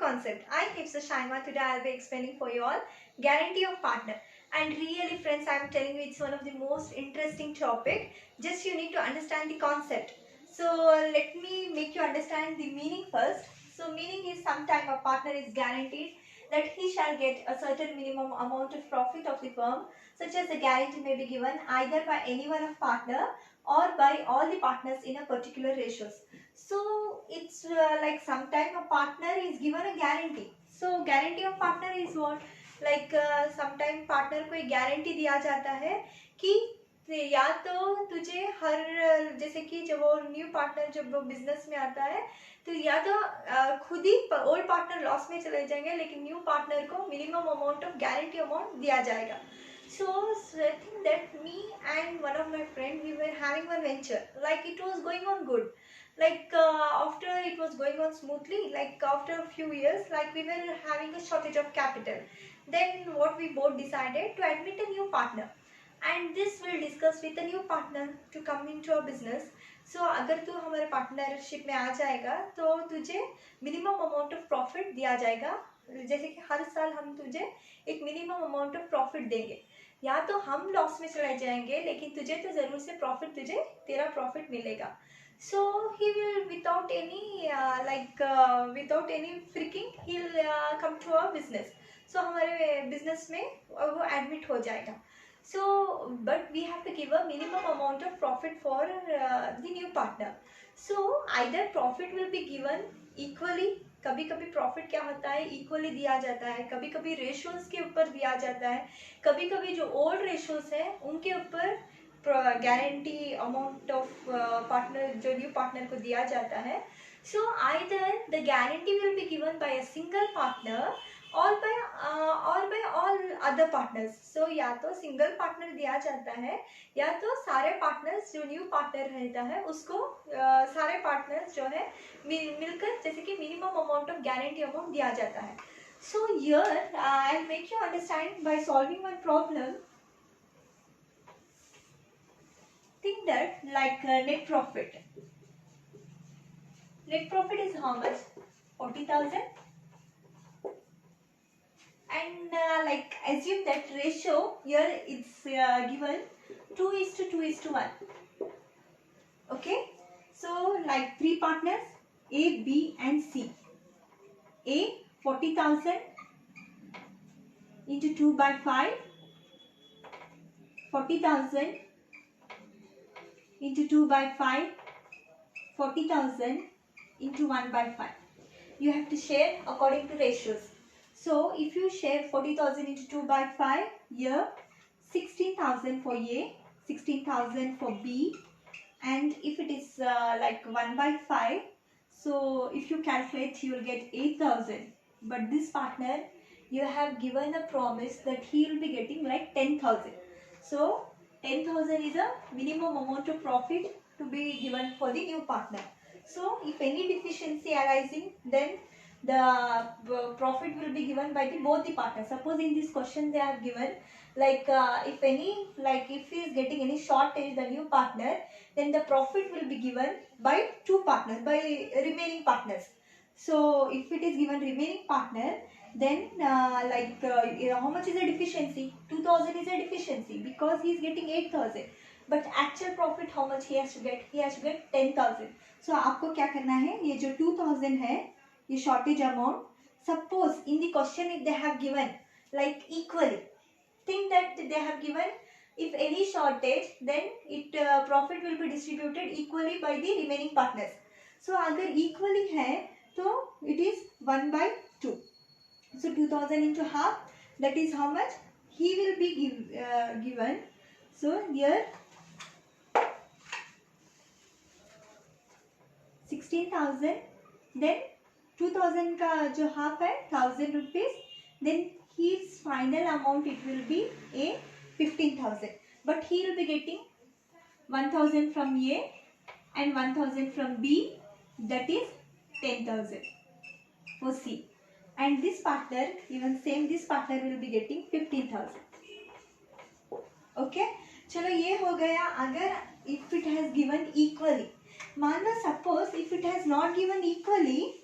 concept. I Hifsa Shaima. Today I'll be explaining for you all guarantee of partner. And really friends, I'm telling you it's one of the most interesting topic. Just you need to understand the concept. So let me make you understand the meaning first. So meaning is sometime a partner is guaranteed that he shall get a certain minimum amount of profit of the firm, such as the guarantee may be given either by any one of partner or by all the partners in a particular ratios. So it's like sometime a partner is given a guarantee. So guarantee of partner is what? Like sometime partner को एक guarantee दिया जाता है कि या तो तुझे हर जैसे कि जब वो न्यू पार्टनर जब वो बिजनेस में आता है तो या तो खुद ही ओल्ड पार्टनर लॉस में चले जाएंगे, लेकिन न्यू पार्टनर को minimum amount of guarantee amount दिया जाएगा. So I think that me and one of my friend we were having one venture, like it was going on good, like after it was going on smoothly, like after a few years, like we were having a shortage of capital. Then what we both decided to admit a new partner, and this will discuss with a new partner to come into our business. So अगर तू हमारे partnership में आ जाएगा तो तुझे minimum amount of profit दिया जाएगा. जैसे कि हर साल हम तुझे एक मिनिमम अमाउंट ऑफ प्रॉफिट देंगे. या तो हम लॉस में चले जाएंगे लेकिन तुझे तो जरूर से प्रॉफिट तुझे तेरा प्रॉफिट मिलेगा. So he will without any freaking he'll come to our business. So हमारे बिजनेस में वो एडमिट हो जाएगा. So but we have to give a minimum amount of profit for the new partner. So either profit will be given equally. कभी कभी profit क्या होता है इक्वली दिया जाता है, कभी कभी रेशियोज के ऊपर दिया जाता है, कभी कभी जो ओल्ड रेशियोज है उनके ऊपर गारंटी अमाउंट ऑफ पार्टनर जो न्यू पार्टनर को दिया जाता है. So either the guarantee will be given by a single partner और बाय ऑल अदर पार्टनर्स. सो या तो सिंगल पार्टनर दिया जाता है या तो सारे पार्टनर्स जो न्यू पार्टनर रहता है उसको सारे पार्टनर्स जो है मिलकर जैसे कि minimum amount of guarantee amount दिया जाता है. So here I will make you understand by solving one problem. Think that like net profit. Net profit is how much? 40,000. And like assume that ratio here it's given 2:1. Okay. So like three partners A, B and C. A 40,000 into 2/5. 40,000 into 2/5, 40,000 into 1/5. You have to share according to ratios. So if you share 40,000 into 2/5, here 16,000 for A, 16,000 for B, and if it is like 1/5, so if you calculate you will get 8,000. But this partner you have given a promise that he will be getting like 10,000. So 10,000 is a minimum amount of profit to be given for the new partner. So if any deficiency arising, then the profit will be given by both the partners. Suppose in this question they have given like if he is getting any shortage, the new partner, then the profit will be given by two partners, by remaining partners. So if it is given remaining partner, then how much is the deficiency? 2,000 is a deficiency because he is getting 8,000. But actual profit how much he has to get? He has to get 10,000. So आपको क्या करना है, ये जो 2,000 है ये shortage amount, suppose in the question if they have given like equally, think that they have given if any shortage then it profit will be distributed equally by the remaining partners. So अगर equally है तो it is 1/2. So 2,000 into half, that is how much he will be given. So here 16,000, then 2,000 का जो half है 1,000 rupees, then his final amount it will be a 15,000. But he will be getting 1,000 from A and 1,000 from B, that is 10,000 for C. And this partner, even same, this partner will be getting 15,000. Okay, चलो ये हो गया अगर if it has given equally. मान लो suppose if it has not given equally,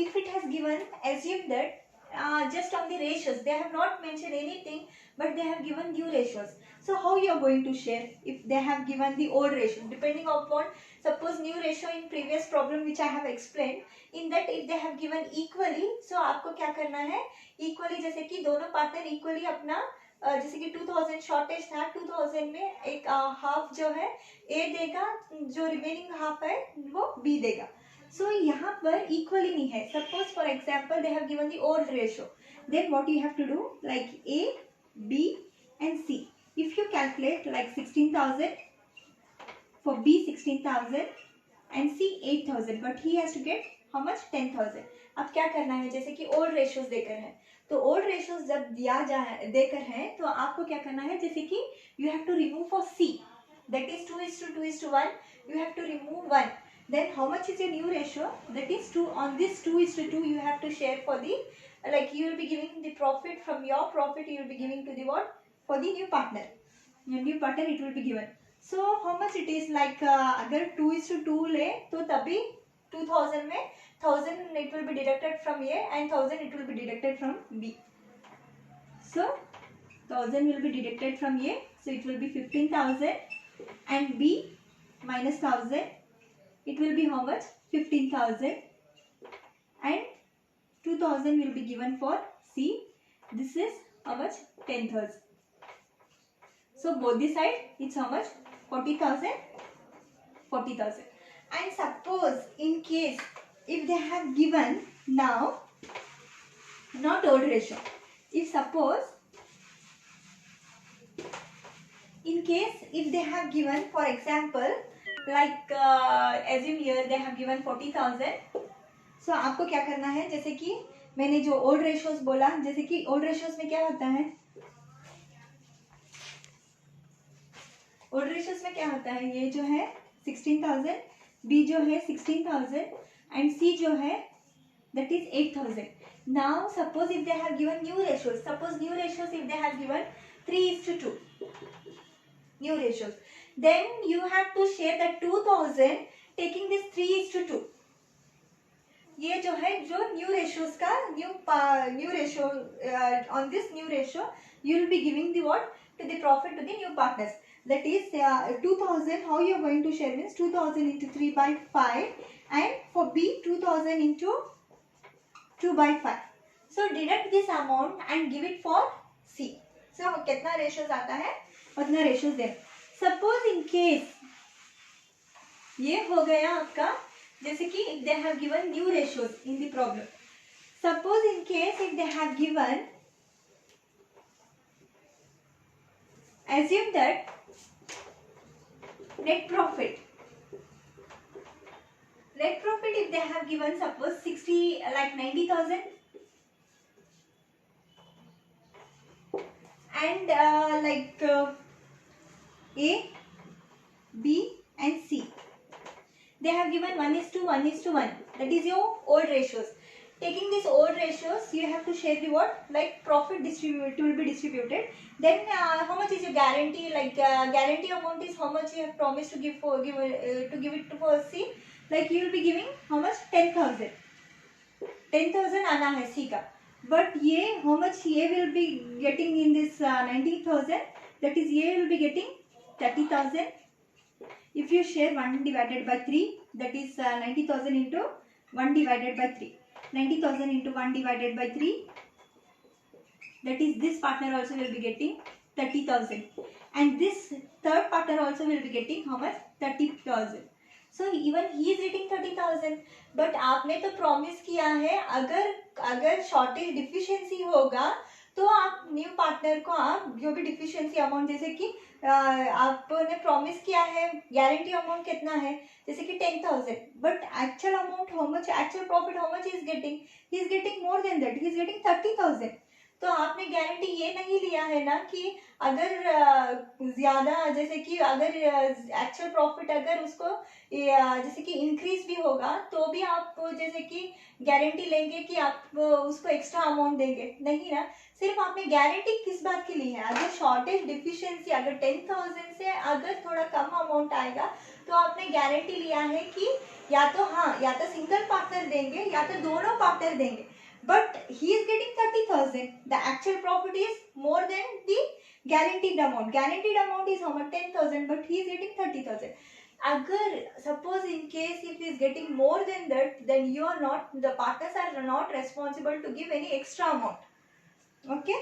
if it has given, assume that just on the ratios, they have not mentioned anything, but they have given new ratios. So how you are going to share if they have given the old ratios? Depending upon, suppose new ratio in previous problem which I have explained, in that if they have given equally, so आपको क्या करना है, equally जैसे कि दोनों partner equally अपना जैसे कि 2000 शॉर्टेज था, 2000 में एक हाफ जो है ए देगा, जो रिमेनिंग हाफ है वो बी देगा. सो यहाँ पर इक्वली नहीं है. Suppose for example they have given the old ratio, then what you have to do, like A B and C. If you calculate like 16,000 for B, 16,000 and C 8,000, but he has to get how much, 10,000. अब क्या करना है, जैसे कि old ratios देकर है, तो old ratios जब देकर है तो आपको क्या करना है, जैसे कि you have to remove for C, that is 2:2:1, you have to remove 1. Then how much is your new ratio? That is 2. On this 2:2 you have to share for the, like you will be giving the profit, from your profit you will be giving to the what, for the new partner. Your new partner it will be given. So how much it is, like अगर 2:2 ले तो तभी 2000 में 1000 it will be deducted from A and 1000 it will be deducted from B. So 1000 will be deducted from A, so it will be 15,000, and B minus 1000. It will be how much, 15,000, and 2,000 will be given for C. This is how much, 10,000. So both the side it's how much, 40,000, 40,000. And suppose in case if they have given now not old ratio, if suppose in case if they have given, for example like assume here they have given 40,000. so आपको क्या करना है, जैसे कि मैंने जो old ratios बोला, जैसे कि ओल्ड रेशियोज में क्या होता है, ओल्ड रेशियोज में क्या होता है, ये जो है 16,000, बी जो है 16,000 एंड सी जो है that is 8,000. now suppose if they have given new ratios, suppose new ratios if they have given 3:2 new ratios, then you have to share that 2,000 taking this 3:2. ये जो है, जो न्यू रेशियोज का new ratio, on this new ratio you will be giving the what, to the profit to the new partners. That is 2,000, how you are going to share means 2,000 into 3/5, and for B 2,000 into 2/5. so deduct this amount and give it for C. so कितना ratios आता है उतना ratios they. Suppose in case ये हो गया आपका, जैसे कि if they have given new ratios in the problem. Suppose in case if they have given, assume that net profit if they have given suppose 90,000 and A, B and C. They have given 1:1:1. That is your old ratios. Taking these old ratios, you have to share the what, like profit will be distributed. Then how much is your guarantee? Like guarantee amount is how much you have promised to give it to C. Like you will be giving how much, 10,000. 10,000 आना है C का. But ये how much ये will be getting in this 90,000. That is ये will be getting 30,000. If you share 1/3, that is 90,000 into 1/3. 90,000 into 1/3, that is this partner also will be getting 30,000, and this third partner also will be getting how much, 30,000. so even he is getting 30,000. but आपने तो promise किया है, अगर shortage deficiency होगा तो आप new partner को आप जो भी डिफिशिएंसी अमाउंट, जैसे कि आपने प्रॉमिस किया है, गारंटी अमाउंट कितना है, जैसे कि 10,000, but actual amount how much, actual profit how much he is getting more than that, he is getting 30,000. तो आपने गारंटी ये नहीं लिया है ना कि अगर ज्यादा, जैसे कि अगर एक्चुअल प्रॉफिट अगर उसको जैसे कि इंक्रीज भी होगा तो भी आप जैसे कि गारंटी लेंगे कि आप उसको एक्स्ट्रा अमाउंट देंगे, नहीं ना. सिर्फ आपने गारंटी किस बात की ली है, अगर शॉर्टेज डिफिशिएंसी अगर 10,000 से अगर थोड़ा कम अमाउंट आएगा तो आपने गारंटी लिया है कि या तो सिंगल पार्टनर देंगे या तो दोनों पार्टनर देंगे, but he is getting 30,000. The actual profit is more than the guaranteed amount. Guaranteed amount is how much? 10,000, but he is getting 30,000. अगर suppose in case if he is getting more than that, then you are not, the partners are not responsible to give any extra amount. Okay.